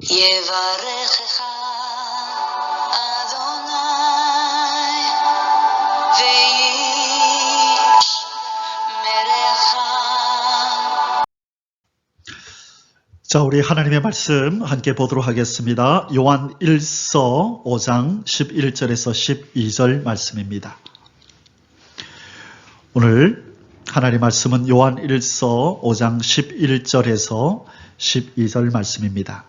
יברכך אדוני וישמרך. 자, 우리 하나님의 말씀 함께 보도록 하겠습니다. 요한 1서 5장 11절에서 12절 말씀입니다. 오늘 하나님의 말씀은 요한 1서 5장 11절에서 12절 말씀입니다.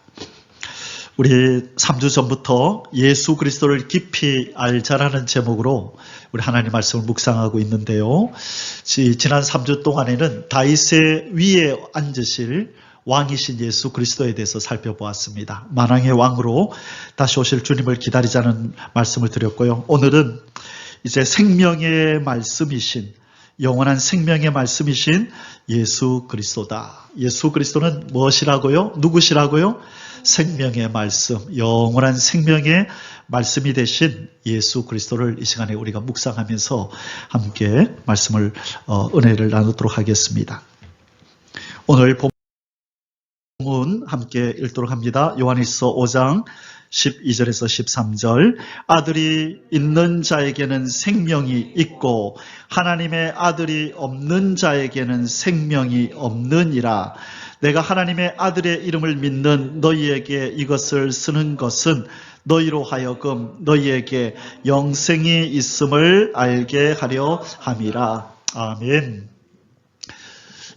우리 3주 전부터 예수 그리스도를 깊이 알자라는 제목으로 우리 하나님 말씀을 묵상하고 있는데요. 지난 3주 동안에는 다윗의 위에 앉으실 왕이신 예수 그리스도에 대해서 살펴보았습니다. 만왕의 왕으로 다시 오실 주님을 기다리자는 말씀을 드렸고요. 오늘은 이제 생명의 말씀이신, 영원한 생명의 말씀이신 예수 그리스도다. 예수 그리스도는 무엇이라고요? 누구시라고요? 생명의 말씀, 영원한 생명의 말씀이 되신 예수 그리스도를 이 시간에 우리가 묵상하면서 함께 말씀을 은혜를 나누도록 하겠습니다. 오늘 본문 함께 읽도록 합니다. 요한일서 5장 12절에서 13절. 아들이 있는 자에게는 생명이 있고 하나님의 아들이 없는 자에게는 생명이 없느니라. 내가 하나님의 아들의 이름을 믿는 너희에게 이것을 쓰는 것은 너희로 하여금 너희에게 영생이 있음을 알게 하려 함이라. 아멘.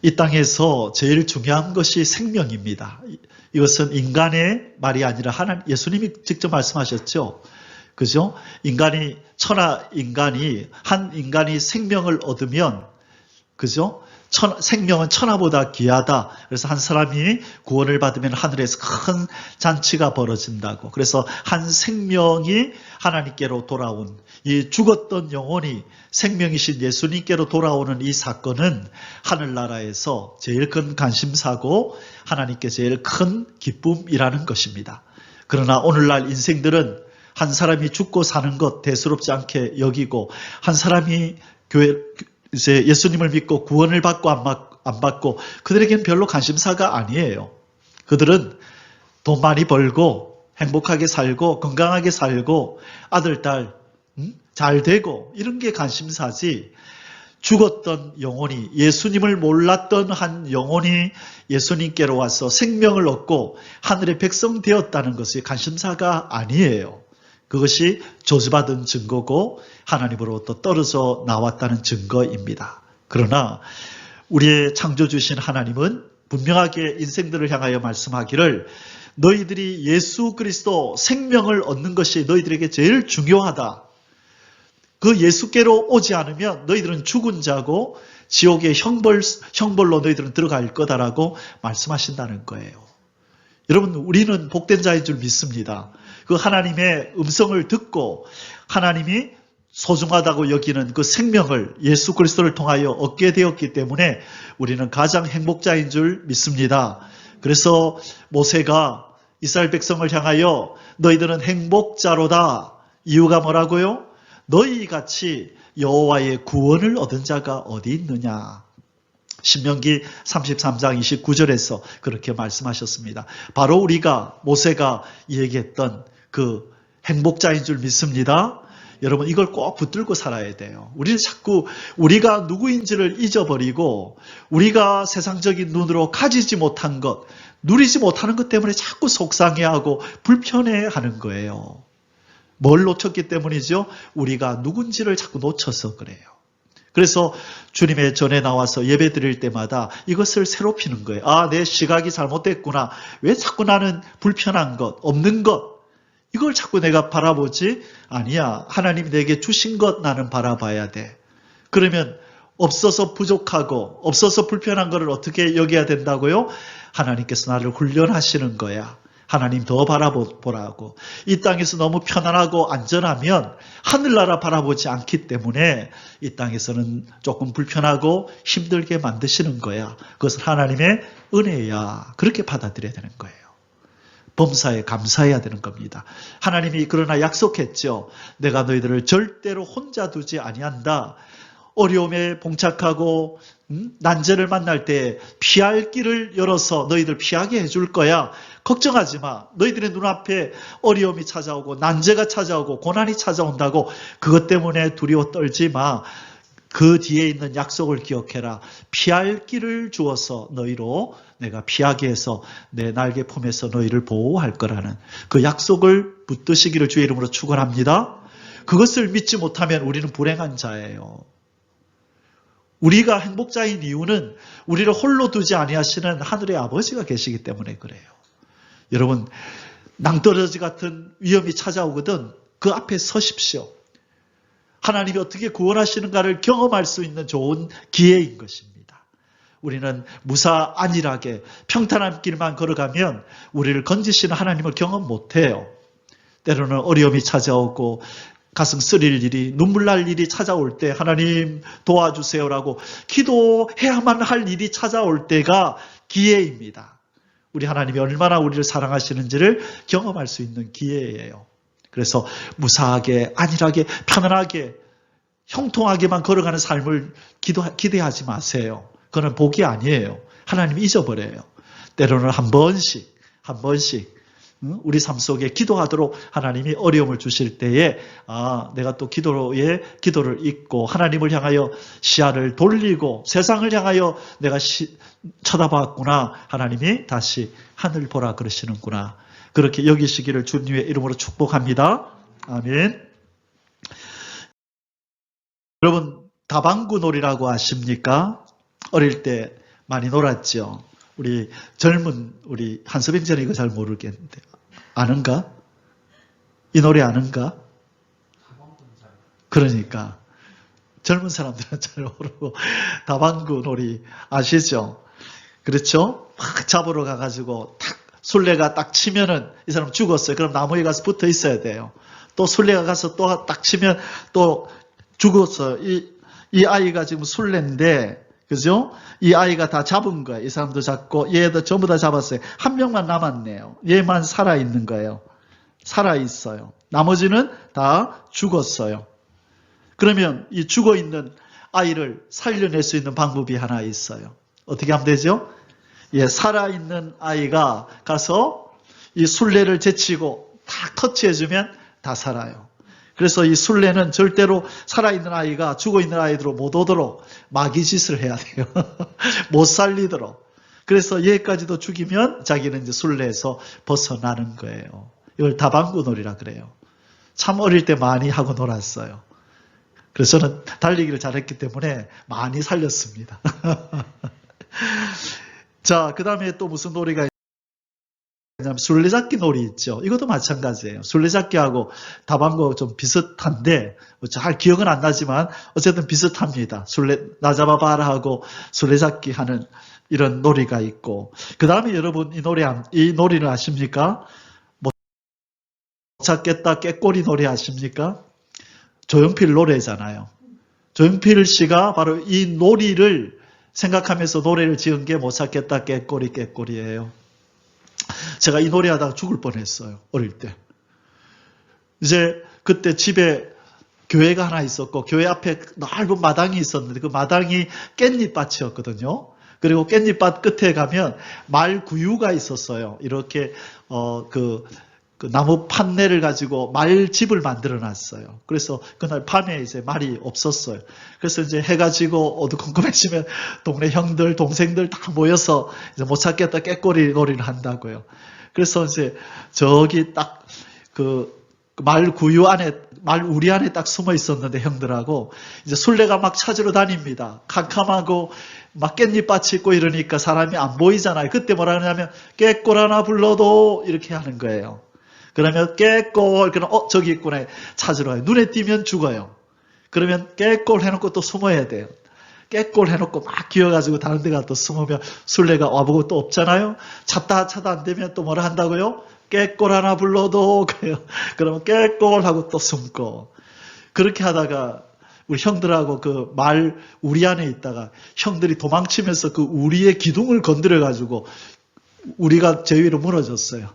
이 땅에서 제일 중요한 것이 생명입니다. 이것은 인간의 말이 아니라 하나님, 예수님이 직접 말씀하셨죠. 그죠? 한 인간이 생명을 얻으면, 그죠? 생명은 천하보다 귀하다. 그래서 한 사람이 구원을 받으면 하늘에서 큰 잔치가 벌어진다고. 그래서 한 생명이 하나님께로 돌아온, 이 죽었던 영혼이 생명이신 예수님께로 돌아오는 이 사건은 하늘나라에서 제일 큰 관심사고 하나님께 제일 큰 기쁨이라는 것입니다. 그러나 오늘날 인생들은 한 사람이 죽고 사는 것 대수롭지 않게 여기고, 한 사람이 이제 예수님을 믿고 구원을 받고 안 받고 그들에겐 별로 관심사가 아니에요. 그들은 돈 많이 벌고 행복하게 살고 건강하게 살고 아들, 딸 잘 되고 이런 게 관심사지, 죽었던 영혼이, 예수님을 몰랐던 한 영혼이 예수님께로 와서 생명을 얻고 하늘의 백성 되었다는 것이 관심사가 아니에요. 그것이 저주받은 증거고 하나님으로부터 떨어져 나왔다는 증거입니다. 그러나 우리의 창조주신 하나님은 분명하게 인생들을 향하여 말씀하기를 너희들이 예수 그리스도 생명을 얻는 것이 너희들에게 제일 중요하다. 그 예수께로 오지 않으면 너희들은 죽은 자고 지옥의 형벌로 너희들은 들어갈 거다라고 말씀하신다는 거예요. 여러분, 우리는 복된 자인 줄 믿습니다. 그 하나님의 음성을 듣고 하나님이 소중하다고 여기는 그 생명을 예수 그리스도를 통하여 얻게 되었기 때문에 우리는 가장 행복자인 줄 믿습니다. 그래서 모세가 이스라엘 백성을 향하여 너희들은 행복자로다. 이유가 뭐라고요? 너희같이 여호와의 구원을 얻은 자가 어디 있느냐. 신명기 33장 29절에서 그렇게 말씀하셨습니다. 바로 우리가, 모세가 얘기했던 그 행복자인 줄 믿습니다. 여러분, 이걸 꼭 붙들고 살아야 돼요. 우리는 자꾸 우리가 누구인지를 잊어버리고 우리가 세상적인 눈으로 가지지 못한 것, 누리지 못하는 것 때문에 자꾸 속상해하고 불편해하는 거예요. 뭘 놓쳤기 때문이죠? 우리가 누군지를 자꾸 놓쳐서 그래요. 그래서 주님의 전에 나와서 예배 드릴 때마다 이것을 새롭히는 거예요. 아, 내 시각이 잘못됐구나. 왜 자꾸 나는 불편한 것, 없는 것, 이걸 자꾸 내가 바라보지? 아니야. 하나님이 내게 주신 것 나는 바라봐야 돼. 그러면 없어서 부족하고 없어서 불편한 것을 어떻게 여겨야 된다고요? 하나님께서 나를 훈련하시는 거야. 하나님 더 바라보라고. 이 땅에서 너무 편안하고 안전하면 하늘나라 바라보지 않기 때문에 이 땅에서는 조금 불편하고 힘들게 만드시는 거야. 그것은 하나님의 은혜야. 그렇게 받아들여야 되는 거예요. 범사에 감사해야 되는 겁니다. 하나님이 그러나 약속했죠. 내가 너희들을 절대로 혼자 두지 아니한다. 어려움에 봉착하고 난제를 만날 때 피할 길을 열어서 너희들 피하게 해줄 거야. 걱정하지 마. 너희들의 눈앞에 어려움이 찾아오고 난제가 찾아오고 고난이 찾아온다고 그것 때문에 두려워 떨지 마. 그 뒤에 있는 약속을 기억해라. 피할 길을 주어서 너희로 내가 피하게 해서 내 날개 품에서 너희를 보호할 거라는 그 약속을 붙드시기를 주의 이름으로 축원합니다. 그것을 믿지 못하면 우리는 불행한 자예요. 우리가 행복자인 이유는 우리를 홀로 두지 아니하시는 하늘의 아버지가 계시기 때문에 그래요. 여러분, 낭떠러지 같은 위험이 찾아오거든 그 앞에 서십시오. 하나님이 어떻게 구원하시는가를 경험할 수 있는 좋은 기회인 것입니다. 우리는 무사 안일하게 평탄한 길만 걸어가면 우리를 건지시는 하나님을 경험 못해요. 때로는 어려움이 찾아오고 가슴 쓰릴 일이 눈물 날 일이 찾아올 때 하나님 도와주세요라고 기도해야만 할 일이 찾아올 때가 기회입니다. 우리 하나님이 얼마나 우리를 사랑하시는지를 경험할 수 있는 기회예요. 그래서 무사하게 안일하게 편안하게 형통하게만 걸어가는 삶을 기대하지 마세요. 그건 복이 아니에요. 하나님이 잊어버려요. 때로는 한 번씩 우리 삶 속에 기도하도록 하나님이 어려움을 주실 때에 내가 또 기도를 잊고 하나님을 향하여 시야를 돌리고 세상을 향하여 내가 쳐다봤구나. 하나님이 다시 하늘 보라 그러시는구나. 그렇게 여기시기를 주님의 이름으로 축복합니다. 아멘. 여러분, 다방구 놀이라고 아십니까? 어릴 때 많이 놀았죠. 우리 한서빈 전이 이거 잘 모르겠는데 아는가? 이 노래 아는가? 그러니까 젊은 사람들은 잘 모르고 다방구 놀이 아시죠? 그렇죠? 막 잡으러 가가지고 탁 술래가 딱 치면은 이 사람 죽었어요. 그럼 나무에 가서 붙어 있어야 돼요. 또 술래가 가서 또 딱 치면 또 죽었어요. 이 아이가 지금 술래인데, 그죠? 이 아이가 다 잡은 거예요. 이 사람도 잡고 얘도 전부 다 잡았어요. 한 명만 남았네요. 얘만 살아있는 거예요. 살아있어요. 나머지는 다 죽었어요. 그러면 이 죽어있는 아이를 살려낼 수 있는 방법이 하나 있어요. 어떻게 하면 되죠? 살아있는 아이가 가서 이 술래를 제치고 탁 터치해주면 다 살아요. 그래서 이 술래는 절대로 살아있는 아이가 죽어있는 아이들로 못 오도록 마귀짓을 해야 돼요. 못 살리도록. 그래서 얘까지도 죽이면 자기는 이제 술래에서 벗어나는 거예요. 이걸 다방구 놀이라 그래요. 참 어릴 때 많이 하고 놀았어요. 그래서 저는 달리기를 잘했기 때문에 많이 살렸습니다. 자, 그 다음에 또 무슨 놀이가 있냐면 술래잡기 놀이 있죠. 이것도 마찬가지예요. 술래잡기하고 다방구하고 좀 비슷한데 잘 기억은 안 나지만 어쨌든 비슷합니다. 나 잡아봐라 하고 술래잡기 하는 이런 놀이가 있고, 그 다음에 여러분 이 놀이를 아십니까? 못 찾겠다 깨꼬리 놀이 아십니까? 조용필 노래잖아요. 조용필 씨가 바로 이 놀이를 생각하면서 노래를 지은 게 못 찾겠다 깨꼬리예요. 제가 이 노래 하다가 죽을 뻔했어요. 어릴 때. 이제 그때 집에 교회가 하나 있었고 교회 앞에 넓은 마당이 있었는데 그 마당이 깻잎밭이었거든요. 그리고 깻잎밭 끝에 가면 말구유가 있었어요. 이렇게 그 나무 판넬을 가지고 말집을 만들어 놨어요. 그래서 그날 밤에 이제 말이 없었어요. 그래서 이제 해가 지고 어두컴컴해지면 동네 형들, 동생들 다 모여서 이제 못 찾겠다 깨꼬리 놀이를 한다고요. 그래서 이제 저기 딱 말구유 안에, 말우리 안에 딱 숨어 있었는데 형들하고 이제 술래가 막 찾으러 다닙니다. 캄캄하고 막 깻잎밭이 있고 이러니까 사람이 안 보이잖아요. 그때 뭐라 그러냐면 깨꼬리 하나 불러도 이렇게 하는 거예요. 그러면 깨꼴, 그럼 저기 있구나 찾으러 가요. 눈에 띄면 죽어요. 그러면 깨꼴 해놓고 또 숨어야 돼요. 깨꼴 해놓고 막 기어가지고 다른 데 가서 또 숨으면 술래가 와보고 또 없잖아요. 찾다 안 되면 또 뭐라 한다고요? 깨꼴 하나 불러도 그래요. 그러면 깨꼴 하고 또 숨고. 그렇게 하다가 우리 형들하고 그 말 우리 안에 있다가 형들이 도망치면서 그 우리의 기둥을 건드려가지고 우리가 제 위로 무너졌어요.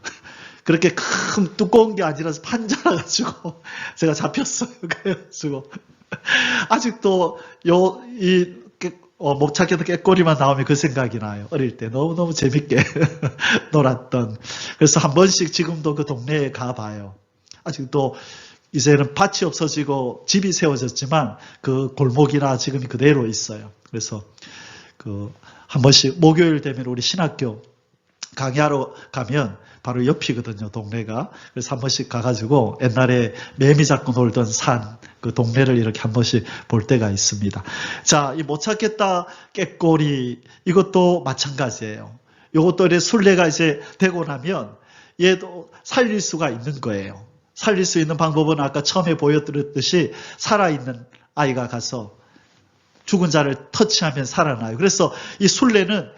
그렇게 큰 두꺼운 게 아니라서 판자라가지고 제가 잡혔어요. 그래가지고 아직도 못 찾겠던 깨꼬리만 나오면 그 생각이 나요. 어릴 때 너무너무 재밌게 놀았던. 그래서 한 번씩 지금도 그 동네에 가봐요. 아직도 이제는 밭이 없어지고 집이 세워졌지만 그 골목이나 지금이 그대로 있어요. 그래서 한 번씩 목요일 되면 우리 신학교 강의하러 가면 바로 옆이거든요, 동네가. 그래서 한 번씩 가가지고 옛날에 매미 잡고 놀던 그 동네를 이렇게 한 번씩 볼 때가 있습니다. 자, 이 못 찾겠다 깨꼬리, 이것도 마찬가지예요. 이것도 이제 순례가 이제 되고 나면 얘도 살릴 수가 있는 거예요. 살릴 수 있는 방법은 아까 처음에 보여드렸듯이 살아있는 아이가 가서 죽은 자를 터치하면 살아나요. 그래서 이 순례는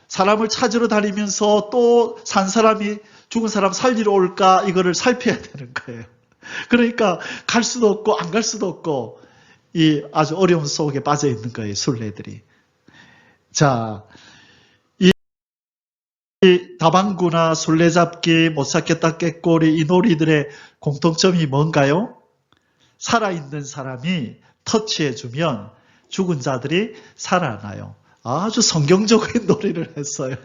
사람을 찾으러 다니면서 또 산 사람이 죽은 사람 살리러 올까 이거를 살펴야 되는 거예요. 그러니까 갈 수도 없고 안 갈 수도 없고 이 아주 어려운 속에 빠져 있는 거예요, 순례들이. 자, 이 다방구나 술래잡기, 못 찾겠다 깨꼬리 이 놀이들의 공통점이 뭔가요? 살아있는 사람이 터치해주면 죽은 자들이 살아나요. 아주 성경적인 놀이를 했어요.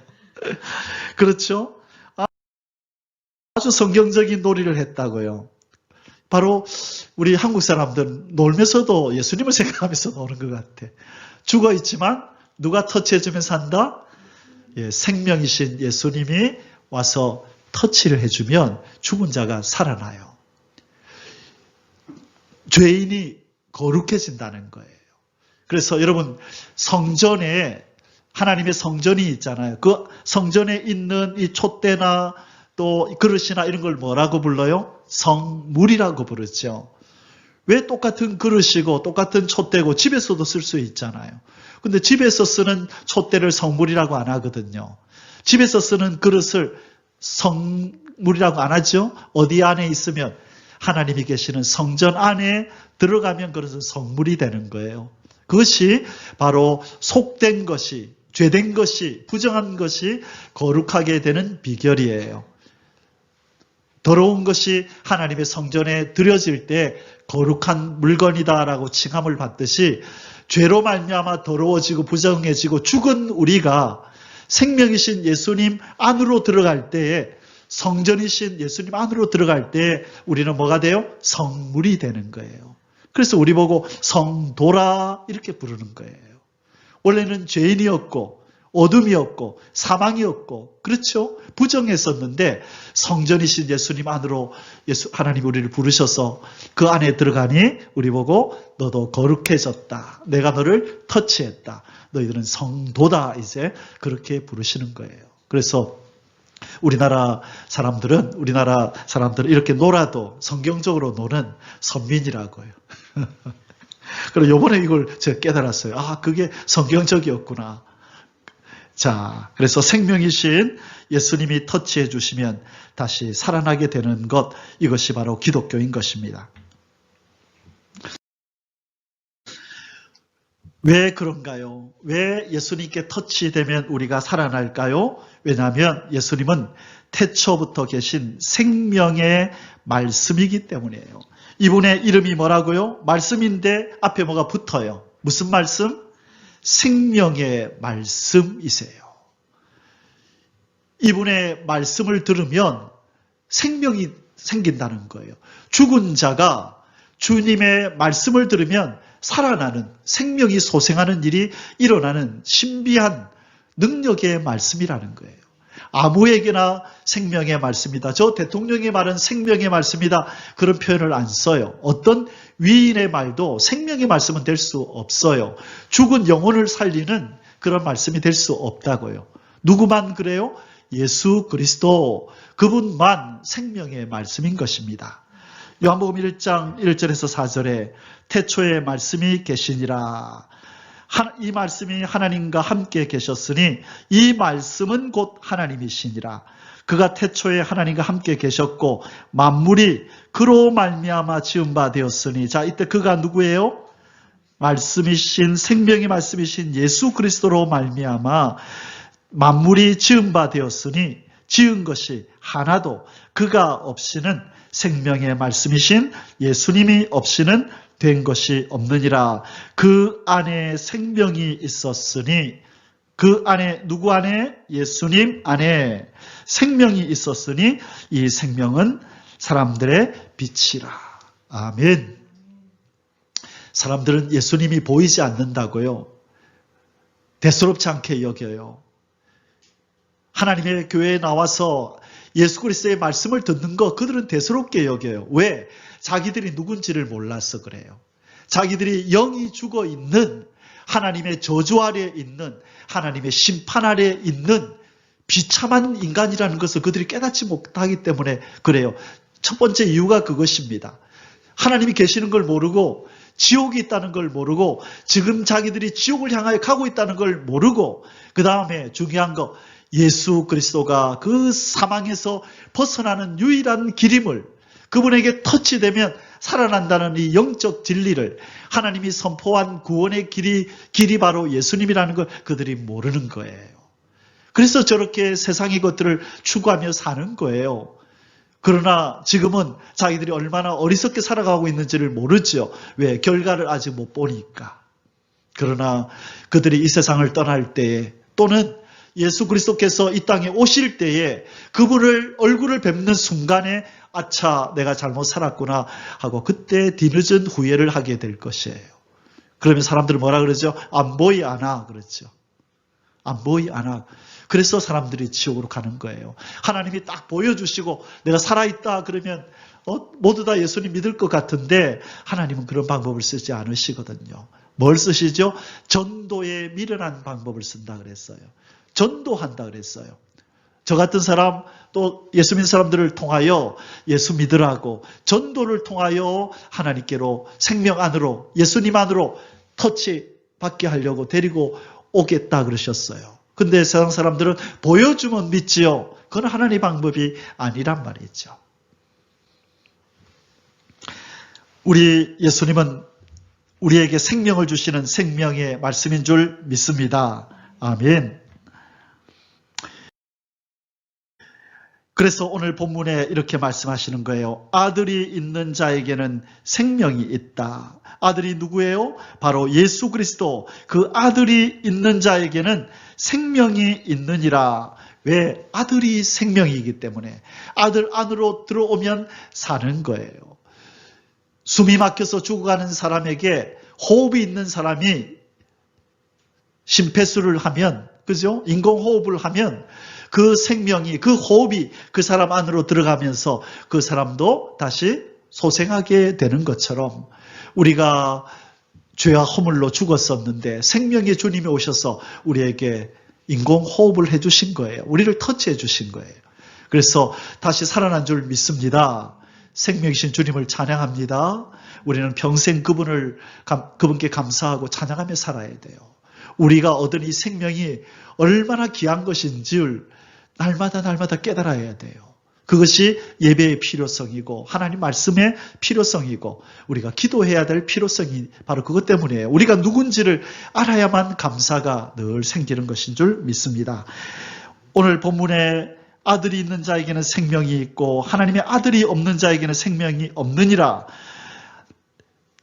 그렇죠? 아주 성경적인 놀이를 했다고요. 바로 우리 한국 사람들은 놀면서도 예수님을 생각하면서 노는 것 같아. 죽어 있지만 누가 터치해주면 산다? 예, 생명이신 예수님이 와서 터치를 해주면 죽은 자가 살아나요. 죄인이 거룩해진다는 거예요. 그래서 여러분 성전에 하나님의 성전이 있잖아요. 그 성전에 있는 이 촛대나 또 그릇이나 이런 걸 뭐라고 불러요? 성물이라고 부르죠. 왜 똑같은 그릇이고 똑같은 촛대고 집에서도 쓸 수 있잖아요. 근데 집에서 쓰는 촛대를 성물이라고 안 하거든요. 집에서 쓰는 그릇을 성물이라고 안 하죠. 어디 안에 있으면 하나님이 계시는 성전 안에 들어가면 그것은 성물이 되는 거예요. 그것이 바로 속된 것이, 죄된 것이, 부정한 것이 거룩하게 되는 비결이에요. 더러운 것이 하나님의 성전에 드려질 때 거룩한 물건이다라고 칭함을 받듯이 죄로 말미암아 더러워지고 부정해지고 죽은 우리가 생명이신 예수님 안으로 들어갈 때에, 성전이신 예수님 안으로 들어갈 때 우리는 뭐가 돼요? 성물이 되는 거예요. 그래서 우리 보고 성도라 이렇게 부르는 거예요. 원래는 죄인이었고 어둠이었고 사망이었고 그렇죠? 부정했었는데 성전이신 예수님 안으로 하나님 우리를 부르셔서 그 안에 들어가니 우리 보고 너도 거룩해졌다. 내가 너를 터치했다. 너희들은 성도다. 이제 그렇게 부르시는 거예요. 그래서 우리나라 사람들은 이렇게 놀아도 성경적으로 노는 선민이라고요. 그리고 요번에 이걸 제가 깨달았어요. 아, 그게 성경적이었구나. 자, 그래서 생명이신 예수님이 터치해 주시면 다시 살아나게 되는 것, 이것이 바로 기독교인 것입니다. 왜 그런가요? 왜 예수님께 터치되면 우리가 살아날까요? 왜냐하면 예수님은 태초부터 계신 생명의 말씀이기 때문이에요. 이분의 이름이 뭐라고요? 말씀인데 앞에 뭐가 붙어요. 무슨 말씀? 생명의 말씀이세요. 이분의 말씀을 들으면 생명이 생긴다는 거예요. 죽은 자가 주님의 말씀을 들으면 살아나는, 생명이 소생하는 일이 일어나는 신비한 능력의 말씀이라는 거예요. 아무에게나 생명의 말씀이다. 저 대통령의 말은 생명의 말씀이다. 그런 표현을 안 써요. 어떤 위인의 말도 생명의 말씀은 될 수 없어요. 죽은 영혼을 살리는 그런 말씀이 될 수 없다고요. 누구만 그래요? 예수 그리스도, 그분만 생명의 말씀인 것입니다. 요한복음 1장 1절에서 4절에 태초에 말씀이 계시니라. 이 말씀이 하나님과 함께 계셨으니 이 말씀은 곧 하나님이시니라. 그가 태초에 하나님과 함께 계셨고 만물이 그로 말미암아 지은 바 되었으니. 자, 이때 그가 누구예요? 말씀이신, 생명의 말씀이신 예수 그리스도로 말미암아 만물이 지은 바 되었으니, 지은 것이 하나도 그가 없이는, 생명의 말씀이신 예수님이 없이는 된 것이 없느니라. 그 안에 생명이 있었으니, 그 안에, 누구 안에? 예수님 안에 생명이 있었으니 이 생명은 사람들의 빛이라. 아멘. 사람들은 예수님이 보이지 않는다고요, 대수롭지 않게 여겨요. 하나님의 교회에 나와서 예수 그리스도의 말씀을 듣는 거 그들은 대수롭게 여겨요. 왜? 자기들이 누군지를 몰라서 그래요. 자기들이 영이 죽어 있는, 하나님의 저주 아래 있는, 하나님의 심판 아래 있는 비참한 인간이라는 것을 그들이 깨닫지 못하기 때문에 그래요. 첫 번째 이유가 그것입니다. 하나님이 계시는 걸 모르고, 지옥이 있다는 걸 모르고, 지금 자기들이 지옥을 향하여 가고 있다는 걸 모르고, 그 다음에 중요한 거, 예수 그리스도가 그 사망에서 벗어나는 유일한 길임을, 그분에게 터치되면 살아난다는 이 영적 진리를, 하나님이 선포한 구원의 길이 바로 예수님이라는 걸 그들이 모르는 거예요. 그래서 저렇게 세상의 것들을 추구하며 사는 거예요. 그러나 지금은 자기들이 얼마나 어리석게 살아가고 있는지를 모르죠. 왜? 결과를 아직 못 보니까. 그러나 그들이 이 세상을 떠날 때에, 또는 예수 그리스도께서 이 땅에 오실 때에 그분을 얼굴을 뵙는 순간에 아차, 내가 잘못 살았구나 하고 그때 뒤늦은 후회를 하게 될 것이에요. 그러면 사람들은 뭐라 그러죠? 안 보이 않아 그렇죠. 안 보이 않아. 그래서 사람들이 지옥으로 가는 거예요. 하나님이 딱 보여주시고 내가 살아있다 그러면 모두 다 예수님 믿을 것 같은데, 하나님은 그런 방법을 쓰지 않으시거든요. 뭘 쓰시죠? 전도에 미련한 방법을 쓴다 그랬어요. 전도한다 그랬어요. 저 같은 사람, 또 예수 믿는 사람들을 통하여 예수 믿으라고, 전도를 통하여 하나님께로, 생명 안으로, 예수님 안으로 터치 받게 하려고 데리고 오겠다 그러셨어요. 근데 세상 사람들은 보여주면 믿지요. 그건 하나님의 방법이 아니란 말이죠. 우리 예수님은 우리에게 생명을 주시는 생명의 말씀인 줄 믿습니다. 아멘. 그래서 오늘 본문에 이렇게 말씀하시는 거예요. 아들이 있는 자에게는 생명이 있다. 아들이 누구예요? 바로 예수 그리스도. 그 아들이 있는 자에게는 생명이 있느니라. 왜? 아들이 생명이기 때문에. 아들 안으로 들어오면 사는 거예요. 숨이 막혀서 죽어가는 사람에게 호흡이 있는 사람이 심폐수를 하면, 그죠? 인공호흡을 하면 그 생명이, 그 호흡이 그 사람 안으로 들어가면서 그 사람도 다시 소생하게 되는 것처럼, 우리가 죄와 허물로 죽었었는데 생명의 주님이 오셔서 우리에게 인공호흡을 해주신 거예요. 우리를 터치해 주신 거예요. 그래서 다시 살아난 줄 믿습니다. 생명이신 주님을 찬양합니다. 우리는 평생 그분께 감사하고 찬양하며 살아야 돼요. 우리가 얻은 이 생명이 얼마나 귀한 것인지를 날마다 깨달아야 돼요. 그것이 예배의 필요성이고 하나님 말씀의 필요성이고 우리가 기도해야 될 필요성이 바로 그것 때문이에요. 우리가 누군지를 알아야만 감사가 늘 생기는 것인 줄 믿습니다. 오늘 본문에 아들이 있는 자에게는 생명이 있고 하나님의 아들이 없는 자에게는 생명이 없느니라.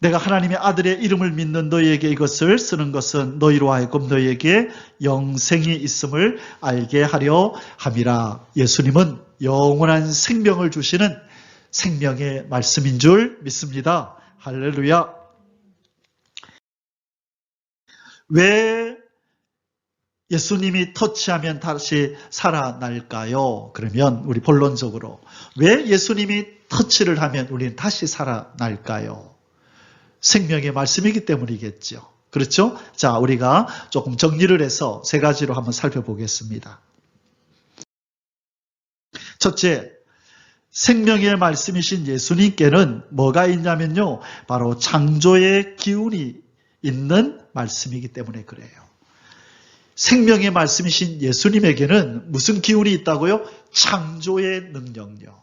내가 하나님의 아들의 이름을 믿는 너희에게 이것을 쓰는 것은 너희로 하여금 너희에게 영생이 있음을 알게 하려 함이라. 예수님은 영원한 생명을 주시는 생명의 말씀인 줄 믿습니다. 할렐루야. 왜 예수님이 터치하면 다시 살아날까요? 그러면 우리 본론적으로 왜 예수님이 터치를 하면 우리는 다시 살아날까요? 생명의 말씀이기 때문이겠죠. 그렇죠? 자, 우리가 조금 정리를 해서 세 가지로 한번 살펴보겠습니다. 첫째, 생명의 말씀이신 예수님께는 뭐가 있냐면요, 바로 창조의 기운이 있는 말씀이기 때문에 그래요. 생명의 말씀이신 예수님에게는 무슨 기운이 있다고요? 창조의 능력요.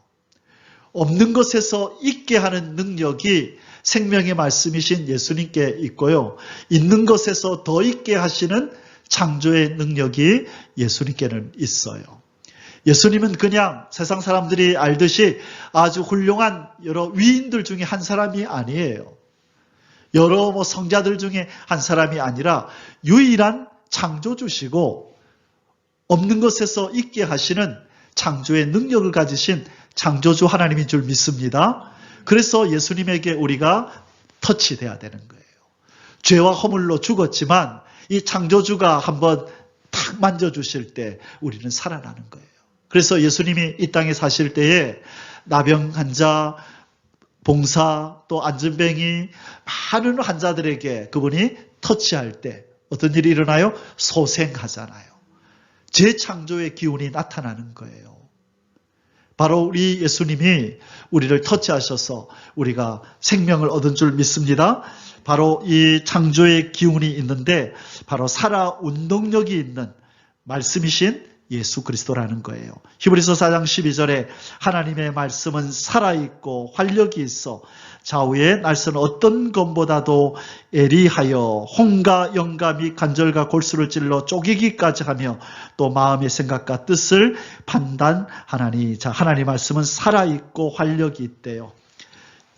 없는 것에서 있게 하는 능력이 생명의 말씀이신 예수님께 있고요. 있는 것에서 더 있게 하시는 창조의 능력이 예수님께는 있어요. 예수님은 그냥 세상 사람들이 알듯이 아주 훌륭한 여러 위인들 중에 한 사람이 아니에요. 여러 성자들 중에 한 사람이 아니라 유일한 창조주시고 없는 것에서 있게 하시는 창조의 능력을 가지신 창조주 하나님인 줄 믿습니다. 그래서 예수님에게 우리가 터치돼야 되는 거예요. 죄와 허물로 죽었지만 이 창조주가 한번 탁 만져주실 때 우리는 살아나는 거예요. 그래서 예수님이 이 땅에 사실 때에 나병 환자, 봉사, 또 안전뱅이 많은 환자들에게 그분이 터치할 때 어떤 일이 일어나요? 소생하잖아요. 재창조의 기운이 나타나는 거예요. 바로 우리 예수님이 우리를 터치하셔서 우리가 생명을 얻은 줄 믿습니다. 바로 이 창조의 기운이 있는데 바로 살아 운동력이 있는 말씀이신 예수 그리스도라는 거예요. 히브리서 4장 12절에 하나님의 말씀은 살아있고 활력이 있어 좌우의 날선 어떤 검보다도 예리하여 혼과 영과 및 관절과 골수를 찔러 쪼개기까지 하며 또 마음의 생각과 뜻을 판단하나니. 자, 하나님의 말씀은 살아있고 활력이 있대요.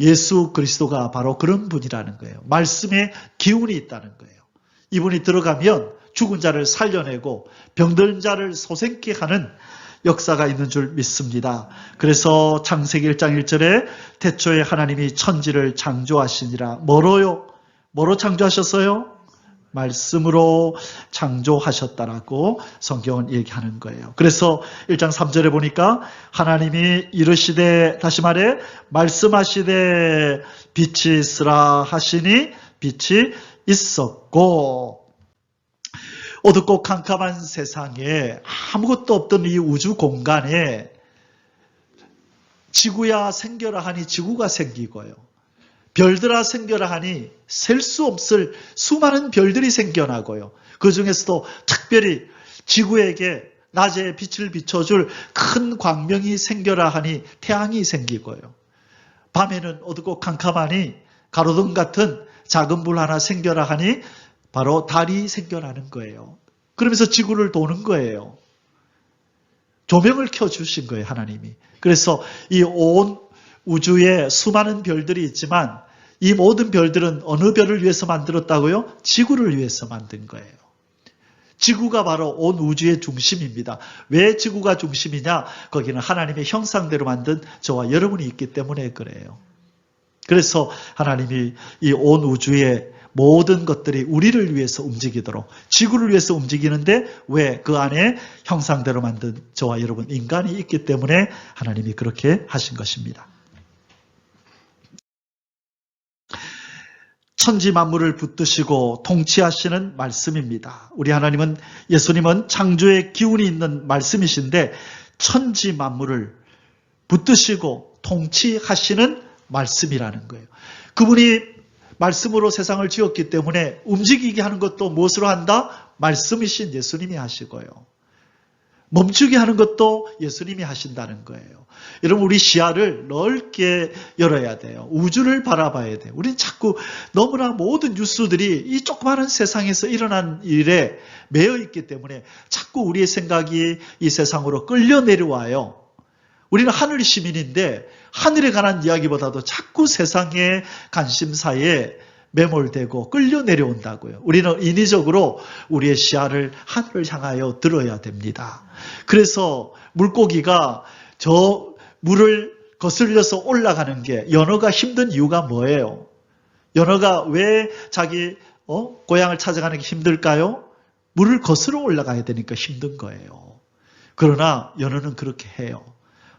예수 그리스도가 바로 그런 분이라는 거예요. 말씀에 기운이 있다는 거예요. 이분이 들어가면 죽은 자를 살려내고 병든 자를 소생케 하는 역사가 있는 줄 믿습니다. 그래서 창세기 1장 1절에 태초에 하나님이 천지를 창조하시니라. 뭐로요? 뭐로 창조하셨어요? 말씀으로 창조하셨다라고 성경은 얘기하는 거예요. 그래서 1장 3절에 보니까 하나님이 이르시되, 다시 말해 말씀하시되 빛이 있으라 하시니 빛이 있었고. 어둡고 캄캄한 세상에 아무것도 없던 이 우주 공간에 지구야 생겨라 하니 지구가 생기고요. 별들아 생겨라 하니 셀 수 없을 수많은 별들이 생겨나고요. 그 중에서도 특별히 지구에게 낮에 빛을 비춰줄 큰 광명이 생겨라 하니 태양이 생기고요. 밤에는 어둡고 캄캄하니 가로등 같은 작은 불 하나 생겨라 하니 바로 달이 생겨나는 거예요. 그러면서 지구를 도는 거예요. 조명을 켜주신 거예요, 하나님이. 그래서 이 온 우주에 수많은 별들이 있지만 이 모든 별들은 어느 별을 위해서 만들었다고요? 지구를 위해서 만든 거예요. 지구가 바로 온 우주의 중심입니다. 왜 지구가 중심이냐? 거기는 하나님의 형상대로 만든 저와 여러분이 있기 때문에 그래요. 그래서 하나님이 이 온 우주의 모든 것들이 우리를 위해서 움직이도록 지구를 위해서 움직이는데 왜? 그 안에 형상대로 만든 저와 여러분 인간이 있기 때문에 하나님이 그렇게 하신 것입니다. 천지 만물을 붙드시고 통치하시는 말씀입니다. 우리 하나님은, 예수님은 창조의 기운이 있는 말씀이신데 천지 만물을 붙드시고 통치하시는 말씀이라는 거예요. 그분이 말씀으로 세상을 지었기 때문에 움직이게 하는 것도 무엇으로 한다? 말씀이신 예수님이 하시고요. 멈추게 하는 것도 예수님이 하신다는 거예요. 여러분, 우리 시야를 넓게 열어야 돼요. 우주를 바라봐야 돼요. 우리는 자꾸 너무나 모든 뉴스들이 이 조그마한 세상에서 일어난 일에 매여 있기 때문에 자꾸 우리의 생각이 이 세상으로 끌려 내려와요. 우리는 하늘 시민인데 하늘에 관한 이야기보다도 자꾸 세상의 관심사에 매몰되고 끌려 내려온다고요. 우리는 인위적으로 우리의 시야를 하늘을 향하여 들어야 됩니다. 그래서 물고기가 저 물을 거슬려서 올라가는 게 연어가 힘든 이유가 뭐예요? 연어가 왜 자기 고향을 찾아가는 게 힘들까요? 물을 거슬러 올라가야 되니까 힘든 거예요. 그러나 연어는 그렇게 해요.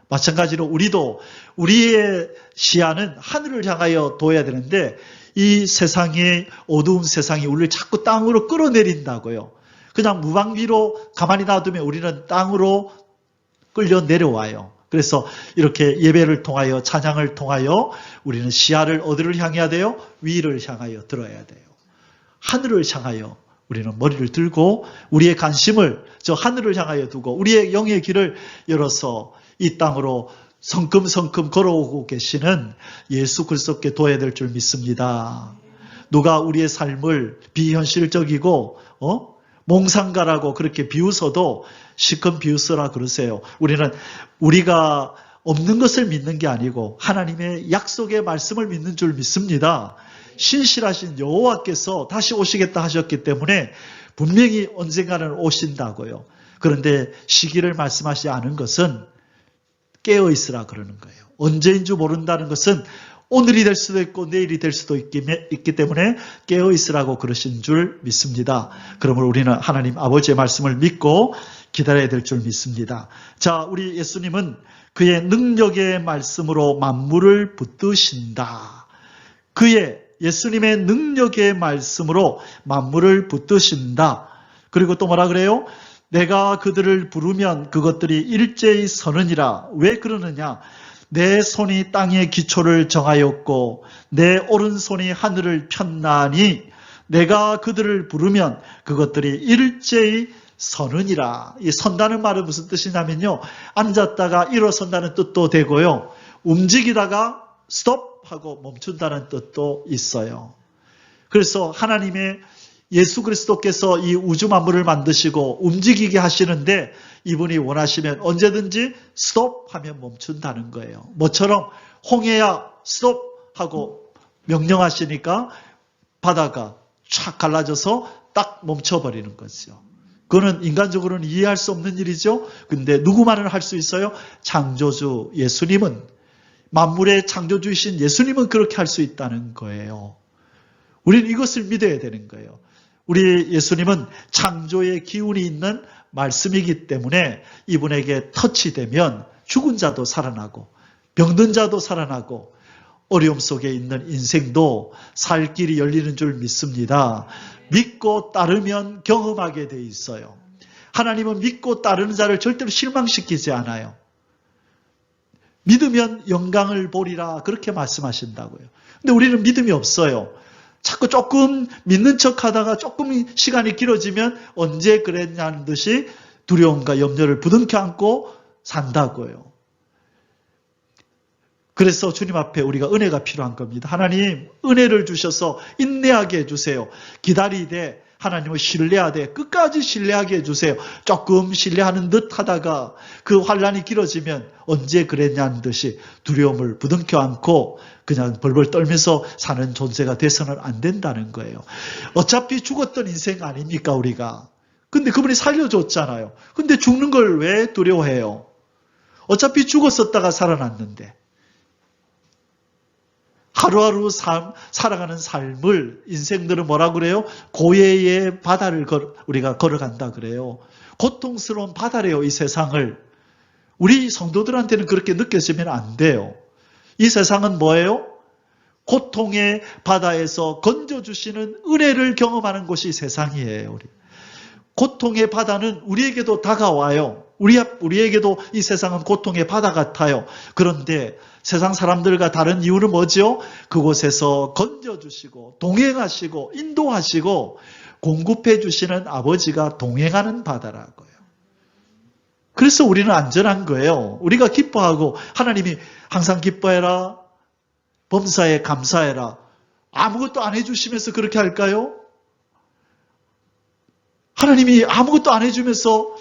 마찬가지로 우리도 우리의 시야는 하늘을 향하여 둬야 되는데 이 세상의 어두운 세상이 우리를 자꾸 땅으로 끌어내린다고요. 그냥 무방비로 가만히 놔두면 우리는 땅으로 끌려 내려와요. 그래서 이렇게 예배를 통하여 찬양을 통하여 우리는 시야를 어디를 향해야 돼요? 위를 향하여 들어야 돼요. 하늘을 향하여 우리는 머리를 들고 우리의 관심을 저 하늘을 향하여 두고 우리의 영의 길을 열어서 이 땅으로 성큼성큼 걸어오고 계시는 예수 그리스도께 둬야 될 줄 믿습니다. 누가 우리의 삶을 비현실적이고 몽상가라고 그렇게 비웃어도 시컷 비웃으라 그러세요. 우리가 없는 것을 믿는 게 아니고 하나님의 약속의 말씀을 믿는 줄 믿습니다. 신실하신 여호와께서 다시 오시겠다 하셨기 때문에 분명히 언젠가는 오신다고요. 그런데 시기를 말씀하시지 않은 것은 깨어 있으라 그러는 거예요. 언제인 줄 모른다는 것은 오늘이 될 수도 있고 내일이 될 수도 있기 때문에 깨어 있으라고 그러신 줄 믿습니다. 그러므로 우리는 하나님 아버지의 말씀을 믿고 기다려야 될 줄 믿습니다. 자, 우리 예수님은 그의 능력의 말씀으로 만물을 붙드신다. 예수님의 능력의 말씀으로 만물을 붙드신다. 그리고 또 뭐라 그래요? 내가 그들을 부르면 그것들이 일제히 서느니라. 왜 그러느냐? 내 손이 땅의 기초를 정하였고 내 오른손이 하늘을 폈나니 내가 그들을 부르면 그것들이 일제히 서느니라. 이 선다는 말은 무슨 뜻이냐면요. 앉았다가 일어선다는 뜻도 되고요. 움직이다가 스톱하고 멈춘다는 뜻도 있어요. 그래서 하나님의 예수 그리스도께서 이 우주 만물을 만드시고 움직이게 하시는데 이분이 원하시면 언제든지 스톱하면 멈춘다는 거예요. 뭐처럼 홍해야 스톱하고 명령하시니까 바다가 촥 갈라져서 딱 멈춰버리는 거죠. 그거는 인간적으로는 이해할 수 없는 일이죠. 근데 누구만은 할 수 있어요? 창조주 예수님은, 만물의 창조주이신 예수님은 그렇게 할 수 있다는 거예요. 우리는 이것을 믿어야 되는 거예요. 우리 예수님은 창조의 기운이 있는 말씀이기 때문에 이분에게 터치되면 죽은 자도 살아나고 병든 자도 살아나고 어려움 속에 있는 인생도 살 길이 열리는 줄 믿습니다. 믿고 따르면 경험하게 돼 있어요. 하나님은 믿고 따르는 자를 절대로 실망시키지 않아요. 믿으면 영광을 보리라 그렇게 말씀하신다고요. 근데 우리는 믿음이 없어요. 자꾸 조금 믿는 척하다가 조금 시간이 길어지면 언제 그랬냐는 듯이 두려움과 염려를 부둥켜 안고 산다고요. 그래서 주님 앞에 우리가 은혜가 필요한 겁니다. 하나님 은혜를 주셔서 인내하게 해주세요. 기다리되 하나님을 신뢰하되 끝까지 신뢰하게 해주세요. 조금 신뢰하는 듯 하다가 그 환란이 길어지면 언제 그랬냐는 듯이 두려움을 부둥켜 안고 그냥 벌벌 떨면서 사는 존재가 돼서는 안 된다는 거예요. 어차피 죽었던 인생 아닙니까 우리가. 근데 그분이 살려줬잖아요. 근데 죽는 걸 왜 두려워해요? 어차피 죽었었다가 살아났는데. 하루하루 살아가는 삶을 인생들은 뭐라 그래요? 고해의 바다를 우리가 걸어간다 그래요. 고통스러운 바다래요, 이 세상을. 우리 성도들한테는 그렇게 느껴지면 안 돼요. 이 세상은 뭐예요? 고통의 바다에서 건져주시는 은혜를 경험하는 곳이 세상이에요. 우리. 고통의 바다는 우리에게도 다가와요. 우리에게도 이 세상은 고통의 바다 같아요. 그런데 세상 사람들과 다른 이유는 뭐죠? 그곳에서 건져주시고 동행하시고 인도하시고 공급해 주시는 아버지가 동행하는 바다라고요. 그래서 우리는 안전한 거예요. 우리가 기뻐하고 하나님이 항상 기뻐해라, 범사에 감사해라. 아무것도 안 해주시면서 그렇게 할까요? 하나님이 아무것도 안 해주면서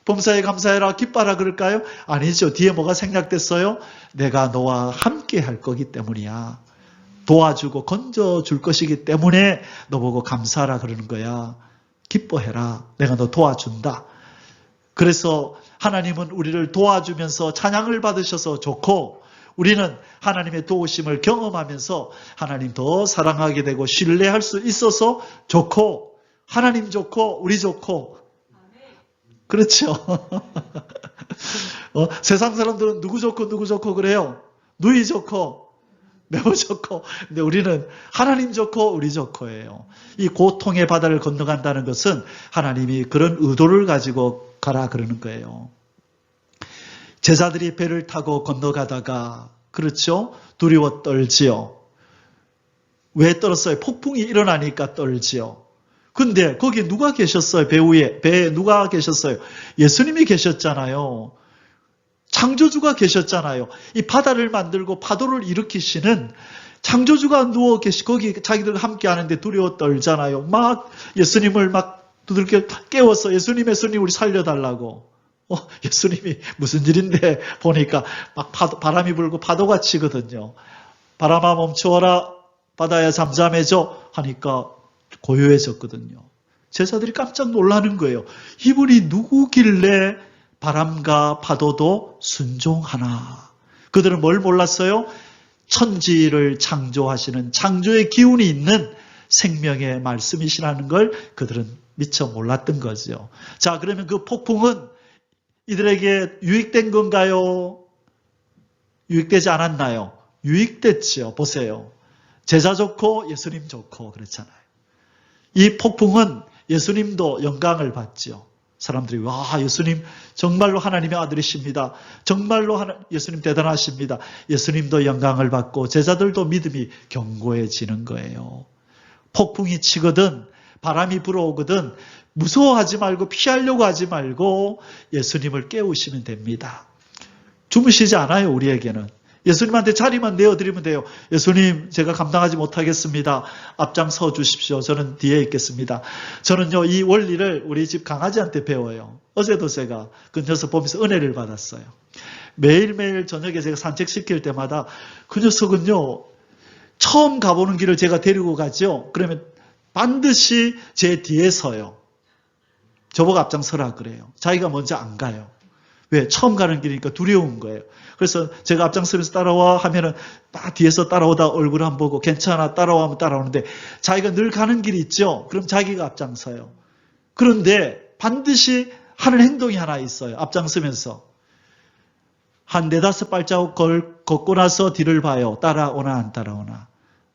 범사에 감사해라, 기뻐하라 그럴까요? 아니죠. 뒤에 뭐가 생략됐어요? 내가 너와 함께 할 거기 때문이야. 도와주고 건져줄 것이기 때문에 너 보고 감사하라 그러는 거야. 기뻐해라. 내가 너 도와준다. 그래서 하나님은 우리를 도와주면서 찬양을 받으셔서 좋고 우리는 하나님의 도우심을 경험하면서 하나님 더 사랑하게 되고 신뢰할 수 있어서 좋고 하나님 좋고 우리 좋고 그렇죠. 세상 사람들은 누구 좋고 그래요. 누이 좋고 매우 좋고 근데 우리는 하나님 좋고 우리 좋고예요. 이 고통의 바다를 건너간다는 것은 하나님이 그런 의도를 가지고 가라 그러는 거예요. 제자들이 배를 타고 건너가다가 그렇죠. 두려워 떨지요. 왜 떨었어요? 폭풍이 일어나니까 떨지요. 근데 거기 누가 계셨어요? 배에 누가 계셨어요? 예수님이 계셨잖아요. 창조주가 계셨잖아요. 이 바다를 만들고 파도를 일으키시는 창조주가 누워 거기 자기들과 함께 하는데 두려워 떨잖아요. 막 예수님을 막 두들겨 깨워서 예수님 우리 살려달라고. 예수님이 무슨 일인데 보니까 막 바람이 불고 파도가 치거든요. 바람아 멈추어라. 바다야 잠잠해져 하니까 고요해졌거든요. 제자들이 깜짝 놀라는 거예요. 이분이 누구길래 바람과 파도도 순종하나. 그들은 뭘 몰랐어요? 천지를 창조하시는 창조의 기운이 있는 생명의 말씀이시라는 걸 그들은 미처 몰랐던 거죠. 자, 그러면 그 폭풍은 이들에게 유익된 건가요? 유익되지 않았나요? 유익됐죠. 보세요. 제자 좋고 예수님 좋고 그렇잖아요. 이 폭풍은 예수님도 영광을 받죠. 사람들이 와, 예수님 정말로 하나님의 아들이십니다. 정말로 예수님 대단하십니다. 예수님도 영광을 받고 제자들도 믿음이 견고해지는 거예요. 폭풍이 치거든 바람이 불어오거든 무서워하지 말고 피하려고 하지 말고 예수님을 깨우시면 됩니다. 주무시지 않아요. 우리에게는. 예수님한테 자리만 내어드리면 돼요. 예수님, 제가 감당하지 못하겠습니다. 앞장서 주십시오. 저는 뒤에 있겠습니다. 저는요, 이 원리를 우리 집 강아지한테 배워요. 어제도 제가 그 녀석 보면서 은혜를 받았어요. 매일매일 저녁에 제가 산책시킬 때마다 그 녀석은요, 처음 가보는 길을 제가 데리고 가죠. 그러면 반드시 제 뒤에 서요. 저보고 앞장서라 그래요. 자기가 먼저 안 가요. 왜? 처음 가는 길이니까 두려운 거예요. 그래서 제가 앞장서면서 따라와 하면은 딱 뒤에서 따라오다 얼굴 한번 보고 괜찮아 따라와 하면 따라오는데 자기가 늘 가는 길이 있죠. 그럼 자기가 앞장서요. 그런데 반드시 하는 행동이 하나 있어요. 앞장서면서. 한 4-5 발자국 걷고 나서 뒤를 봐요. 따라오나 안 따라오나.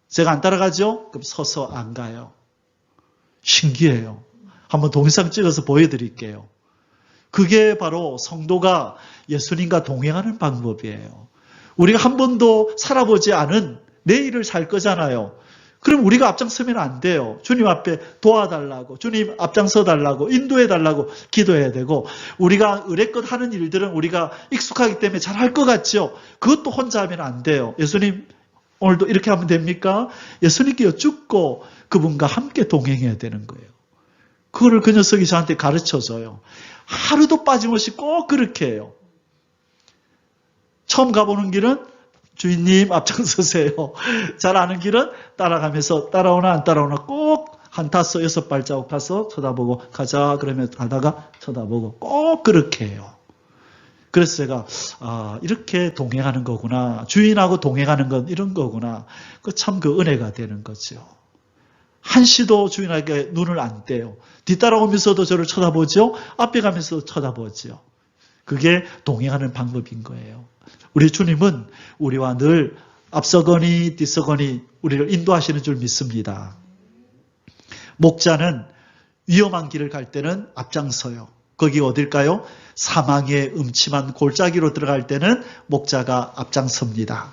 제가 안 따라가죠? 그럼 서서 안 가요. 신기해요. 한번 동영상 찍어서 보여드릴게요. 그게 바로 성도가 예수님과 동행하는 방법이에요. 우리가 한 번도 살아보지 않은 내일을 살 거잖아요. 그럼 우리가 앞장서면 안 돼요. 주님 앞에 도와달라고, 주님 앞장서 달라고, 인도해 달라고 기도해야 되고 우리가 의례껏 하는 일들은 우리가 익숙하기 때문에 잘 할 것 같죠. 그것도 혼자 하면 안 돼요. 예수님 오늘도 이렇게 하면 됩니까? 예수님께 여쭙고 그분과 함께 동행해야 되는 거예요. 그거를 그 녀석이 저한테 가르쳐줘요. 하루도 빠짐없이 꼭 그렇게 해요. 처음 가보는 길은 주인님 앞장서세요. 잘 아는 길은 따라가면서 따라오나 안 따라오나 꼭 한 5-6 발자국 가서 쳐다보고 가자 그러면 가다가 쳐다보고 꼭 그렇게 해요. 그래서 제가 이렇게 동행하는 거구나. 주인하고 동행하는 건 이런 거구나. 참 그 은혜가 되는 거죠. 한시도 주인에게 눈을 안 떼요. 뒤따라오면서도 저를 쳐다보죠. 앞에 가면서도 쳐다보죠. 그게 동행하는 방법인 거예요. 우리 주님은 우리와 늘 앞서거니 뒤서거니 우리를 인도하시는 줄 믿습니다. 목자는 위험한 길을 갈 때는 앞장서요. 거기 어딜까요? 사망의 음침한 골짜기로 들어갈 때는 목자가 앞장섭니다.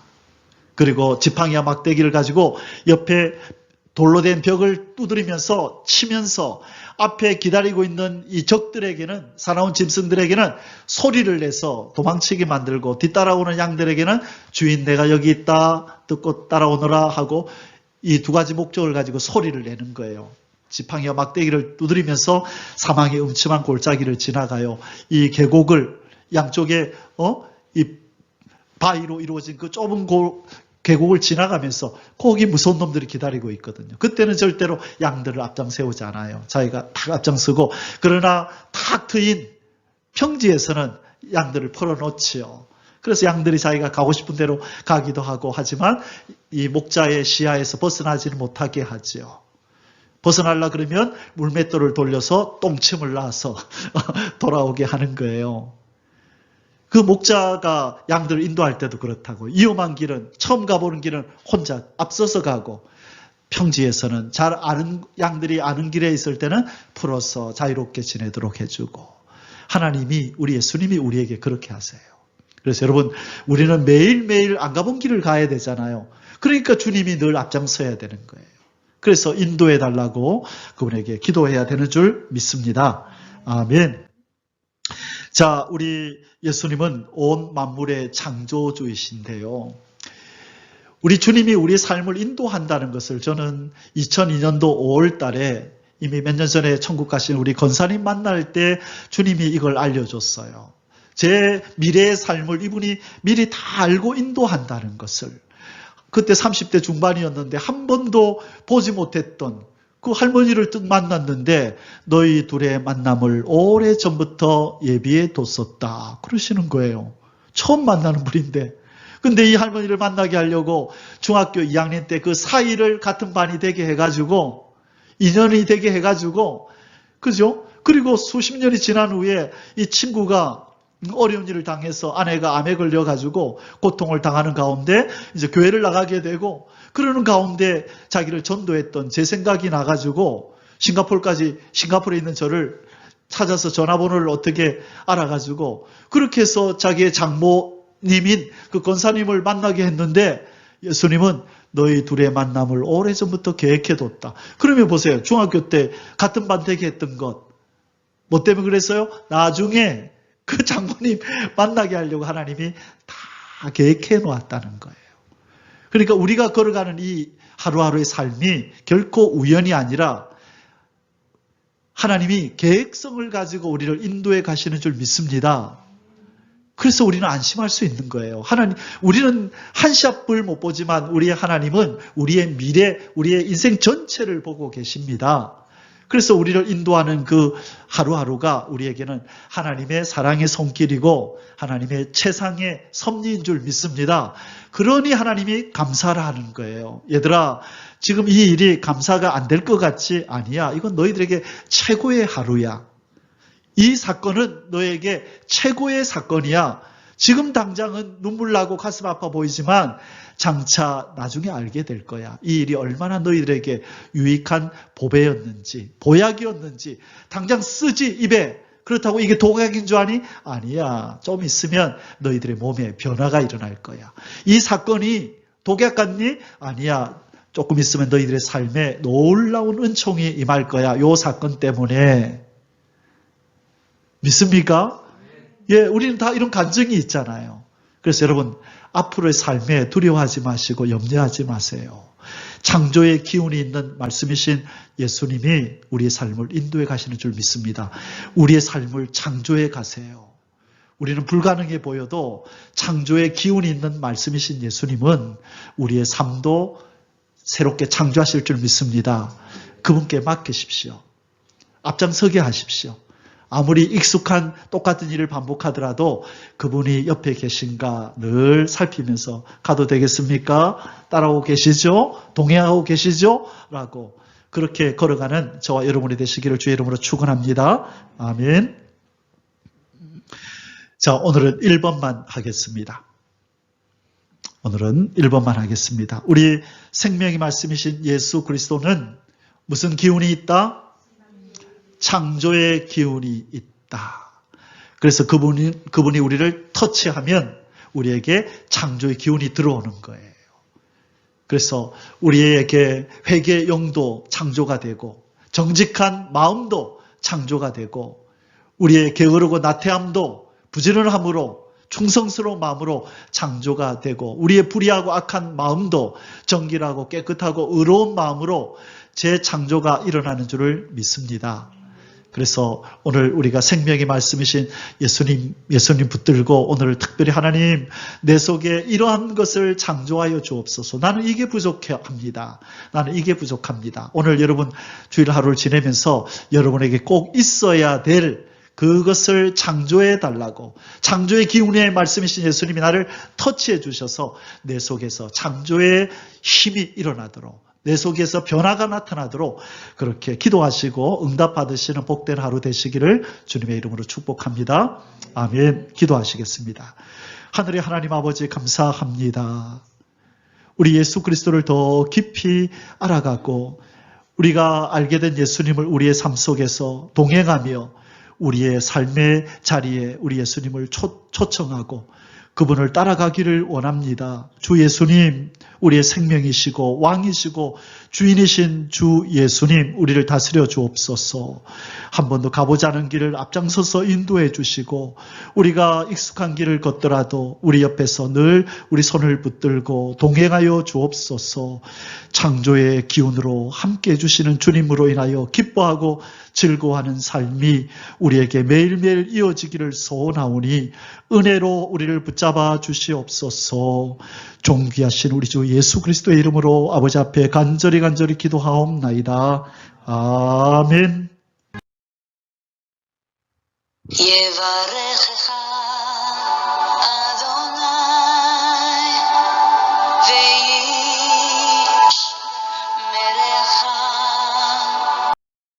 그리고 지팡이와 막대기를 가지고 옆에 돌로 된 벽을 두드리면서 치면서 앞에 기다리고 있는 이 적들에게는 사나운 짐승들에게는 소리를 내서 도망치게 만들고 뒤따라오는 양들에게는 주인 내가 여기 있다 듣고 따라오너라 하고 이 2가지 목적을 가지고 소리를 내는 거예요. 지팡이와 막대기를 두드리면서 사망의 음침한 골짜기를 지나가요. 이 계곡을 양쪽에 이 바위로 이루어진 그 좁은 계곡을 지나가면서 거기 무서운 놈들이 기다리고 있거든요. 그때는 절대로 양들을 앞장 세우지 않아요. 자기가 탁 앞장서고 그러나 탁 트인 평지에서는 양들을 풀어놓지요. 그래서 양들이 자기가 가고 싶은 대로 가기도 하고 하지만 이 목자의 시야에서 벗어나지는 못하게 하지요. 벗어나려 그러면 물맷돌을 돌려서 똥침을 놔서 돌아오게 하는 거예요. 그 목자가 양들을 인도할 때도 그렇다고 위험한 길은 처음 가보는 길은 혼자 앞서서 가고 평지에서는 잘 아는 양들이 아는 길에 있을 때는 풀어서 자유롭게 지내도록 해주고 하나님이 우리 예수님이 우리에게 그렇게 하세요. 그래서 여러분 우리는 매일매일 안 가본 길을 가야 되잖아요. 그러니까 주님이 늘 앞장서야 되는 거예요. 그래서 인도해 달라고 그분에게 기도해야 되는 줄 믿습니다. 아멘. 자, 우리 예수님은 온 만물의 창조주이신데요. 우리 주님이 우리 삶을 인도한다는 것을 저는 2002년도 5월 달에 이미 몇 년 전에 천국 가신 우리 권사님 만날 때 주님이 이걸 알려줬어요. 제 미래의 삶을 이분이 미리 다 알고 인도한다는 것을. 그때 30대 중반이었는데 한 번도 보지 못했던 그 할머니를 뜩 만났는데 너희 둘의 만남을 오래전부터 예비해 뒀었다. 그러시는 거예요. 처음 만나는 분인데. 근데 이 할머니를 만나게 하려고 중학교 2학년 때 그 사이를 같은 반이 되게 해가지고 인연이 되게 해가지고 그죠? 그리고 수십 년이 지난 후에 이 친구가 어려운 일을 당해서 아내가 암에 걸려가지고 고통을 당하는 가운데 이제 교회를 나가게 되고 그러는 가운데 자기를 전도했던 제 생각이 나가지고 싱가포르에 있는 저를 찾아서 전화번호를 어떻게 알아가지고 그렇게 해서 자기의 장모님인 그 권사님을 만나게 했는데 예수님은 너희 둘의 만남을 오래전부터 계획해뒀다. 그러면 보세요. 중학교 때 같은 반 되게 했던 것. 뭐 때문에 그랬어요? 나중에 그 장모님 만나게 하려고 하나님이 다 계획해 놓았다는 거예요. 그러니까 우리가 걸어가는 이 하루하루의 삶이 결코 우연이 아니라 하나님이 계획성을 가지고 우리를 인도해 가시는 줄 믿습니다. 그래서 우리는 안심할 수 있는 거예요. 우리는 한 시 앞을 못 보지만 우리의 하나님은 우리의 미래, 우리의 인생 전체를 보고 계십니다. 그래서 우리를 인도하는 그 하루하루가 우리에게는 하나님의 사랑의 손길이고 하나님의 최상의 섭리인 줄 믿습니다. 그러니 하나님이 감사를 하는 거예요. 얘들아, 지금 이 일이 감사가 안 될 것 같지? 아니야. 이건 너희들에게 최고의 하루야. 이 사건은 너에게 최고의 사건이야. 지금 당장은 눈물 나고 가슴 아파 보이지만 장차 나중에 알게 될 거야. 이 일이 얼마나 너희들에게 유익한 보배였는지, 보약이었는지. 당장 쓰지 입에. 그렇다고 이게 독약인 줄 아니? 아니야. 좀 있으면 너희들의 몸에 변화가 일어날 거야. 이 사건이 독약 같니? 아니야. 조금 있으면 너희들의 삶에 놀라운 은총이 임할 거야. 이 사건 때문에. 믿습니까? 예, 우리는 다 이런 간증이 있잖아요. 그래서 여러분, 앞으로의 삶에 두려워하지 마시고 염려하지 마세요. 창조의 기운이 있는 말씀이신 예수님이 우리의 삶을 인도해 가시는 줄 믿습니다. 우리의 삶을 창조해 가세요. 우리는 불가능해 보여도 창조의 기운이 있는 말씀이신 예수님은 우리의 삶도 새롭게 창조하실 줄 믿습니다. 그분께 맡기십시오. 앞장서게 하십시오. 아무리 익숙한 똑같은 일을 반복하더라도 그분이 옆에 계신가 늘 살피면서 가도 되겠습니까? 따라오고 계시죠? 동행하고 계시죠? 라고 그렇게 걸어가는 저와 여러분이 되시기를 주의 이름으로 축원합니다. 아멘. 자, 오늘은 1번만 하겠습니다. 오늘은 1번만 하겠습니다. 우리 생명의 말씀이신 예수 그리스도는 무슨 기운이 있다? 창조의 기운이 있다. 그래서 그분이 우리를 터치하면 우리에게 창조의 기운이 들어오는 거예요. 그래서 우리에게 회개의 영도 창조가 되고 정직한 마음도 창조가 되고 우리의 게으르고 나태함도 부지런함으로 충성스러운 마음으로 창조가 되고 우리의 불의하고 악한 마음도 정결하고 깨끗하고 의로운 마음으로 재창조가 일어나는 줄을 믿습니다. 그래서 오늘 우리가 생명의 말씀이신 예수님 붙들고 오늘 특별히 하나님 내 속에 이러한 것을 창조하여 주옵소서. 나는 이게 부족합니다. 나는 이게 부족합니다. 오늘 여러분 주일 하루를 지내면서 여러분에게 꼭 있어야 될 그것을 창조해 달라고 창조의 기운의 말씀이신 예수님이 나를 터치해 주셔서 내 속에서 창조의 힘이 일어나도록 내 속에서 변화가 나타나도록 그렇게 기도하시고 응답받으시는 복된 하루 되시기를 주님의 이름으로 축복합니다. 아멘. 기도하시겠습니다. 하늘의 하나님 아버지 감사합니다. 우리 예수 그리스도를 더 깊이 알아가고 우리가 알게 된 예수님을 우리의 삶 속에서 동행하며 우리의 삶의 자리에 우리 예수님을 초청하고 그분을 따라가기를 원합니다. 주 예수님, 우리의 생명이시고 왕이시고 주인이신 주 예수님, 우리를 다스려 주옵소서. 한 번도 가보지 않은 길을 앞장서서 인도해 주시고 우리가 익숙한 길을 걷더라도 우리 옆에서 늘 우리 손을 붙들고 동행하여 주옵소서. 창조의 기운으로 함께 해주시는 주님으로 인하여 기뻐하고 즐거워하는 삶이 우리에게 매일매일 이어지기를 소원하오니 은혜로 우리를 붙잡아 주시옵소서. 존귀하신 우리 주 예수 그리스도의 이름으로 아버지 앞에 간절히 기도하옵나이다. 아멘. יברך